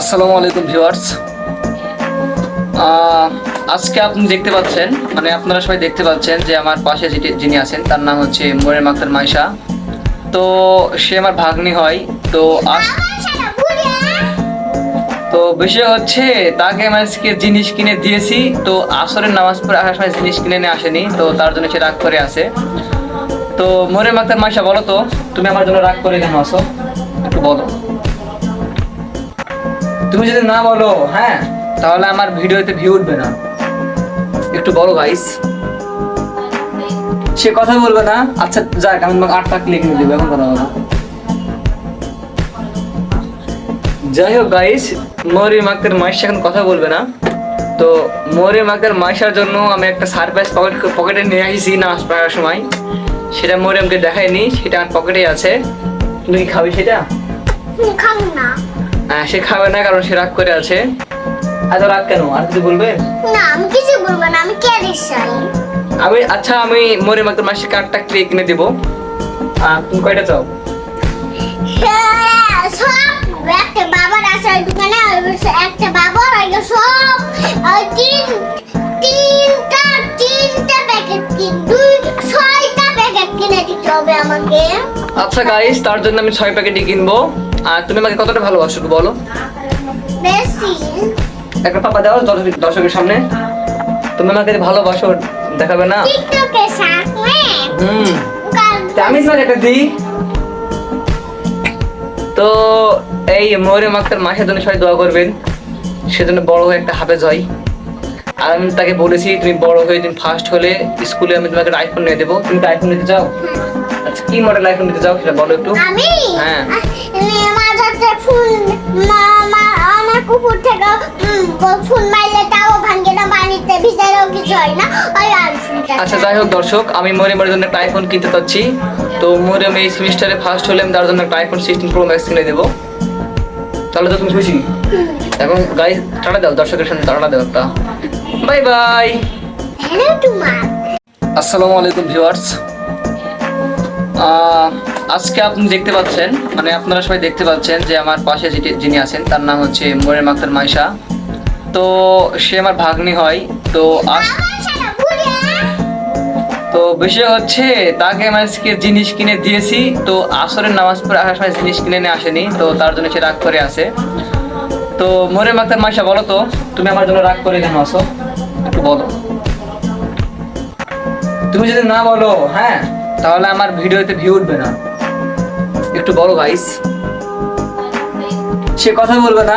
আসসালামু আলাইকুম ভিউয়ার্স। আজকে আপনি দেখতে পাচ্ছেন, মানে আপনারা সবাই দেখতে পাচ্ছেন যে আমার পাশে যিনি আছেন তার নাম হচ্ছে মরিয়ম আক্তার মাইশা। তো সে আমার ভাগ্নি হয়। তো বিষয় হচ্ছে তাকে আমি আজকে জিনিস কিনে দিয়েছি। তো আসরের নামাজ পড়ে আসার সময় জিনিস কিনে নিয়ে আসেনি, তো তার জন্য সে রাগ করে আছে। তো মরিয়ম আক্তার মাইশা, বলো তো তুমি আমার জন্য রাগ করে কেন আসো, একটু বলো। তুমি যদি না বলো হ্যাঁ, তাহলে আমার ভিডিওতে ভিউ উঠবে না। একটু বলো গাইস। সে কথা বলবে না। আচ্ছা যাক, আমি তোমাকে 8 টাকা লিখে দেবো, এখন কথা বলো। যাই হোক গাইস, মরিয়ম আক্তার মাইশা এখন কথা বলবে না। তো মরিয়ম আক্তার মাইশার জন্য আমি একটা সারপ্রাইজ পকেটে নিয়ে আসি নামাজ পড়ার সময়। সেটা মরিয়মকে দেখাইনি, সেটা আমার পকেটে আছে। তুমি কি খাবি সেটা? খাবো না। সে খাবে না, কারণ সে রাগ করে আছে। এত রাগ কেন? আর কিছু বলবে? না, আমি কিছু বলবো না, আমি ক্যারিস চাই। আমি মরিয়ম আক্তার মাইশাকে 8টা কেক কিনে দেবো। তুমি কয়টা চাও? সব একটা বাবার আসার দোকানে একটা বাবা হইলো সব তিনটা প্যাকেট ছয়টা প্যাকেট কিনে দিতে হবে আমাকে। আচ্ছা গাইস, তার জন্য আমি 6 প্যাকেটই কিনবো। আর তুমি আমাকে কতটা ভালোবাসো একটু বলো। বেশি। একটা পাপা দাও দর্শকের সামনে। তুমি আমাকে যে ভালোবাসো দেখাবে না? টিকটকে সামনে আমি তোমাকে একটা দিই। তো এই মরিয়ম আক্তার মাইশার জন্য সবাই দোয়া করবেন, সেজন্য বড় হয়ে একটা হাফেজ হয়। আর আমি তাকে বলেছি তুমি বড় হয়ে তুমি ফার্স্ট হলে স্কুলে আমি তোমাকে আইফোন নিয়ে দেবো। তুমি তো আইফোন নিতে চাও? আচ্ছা, কি মডেল আইফোন নিতে চাও সেটা বলো একটু। আমি হ্যাঁ, মাঝে ফুল আমার কুকুর থেকে ফুল মারলে তাও ভাঙে না, পানিতে ভিতরেও কিছু হয় না, ওই আইফোনটা। আচ্ছা যাই হোক দর্শক, আমি মরিয়মের জন্য একটা আইফোন কিনতে চাচ্ছি। তো মরিয়ম এই সেমিস্টারে ফার্স্ট হলে আমি তার জন্য একটা আইফোন 16 প্রো ম্যাক্স কিনে দেবো। তাহলে তো তুমি খুশি? এখন গাইস টাটা দাও, দর্শকের সামনে টাটা দাও একটা। Bye bye. হ্যালো তোমার। আসসালামু আলাইকুম ভিউয়ার্স। আজকে আপনি দেখতে পাচ্ছেন, মানে আপনারা সবাই দেখতে পাচ্ছেন যে আমার পাশে যিনি আছেন তার নাম হচ্ছে মরিয়ম আক্তার মাইশা। তো সে আমার ভাগ্নি হয়। তো বিষয় হচ্ছে তাকে আমি আজকে জিনিস কিনে দিয়েছি। তো আসরের নামাজ পড়ে আসার সময় জিনিস কিনে নিয়ে আসেনি, তো তার জন্য সে রাগ করে আছে। তো মরিয়ম আক্তার মাইশা, বলো তো তুমি আমার জন্য রাগ করে কেন আসো, একটু বলো। তুমি যদি না বলো হ্যাঁ, তাহলে আমার ভিডিওতে ভিউ উঠবে না। একটু বলো গাইস। সে কথা বলবে না।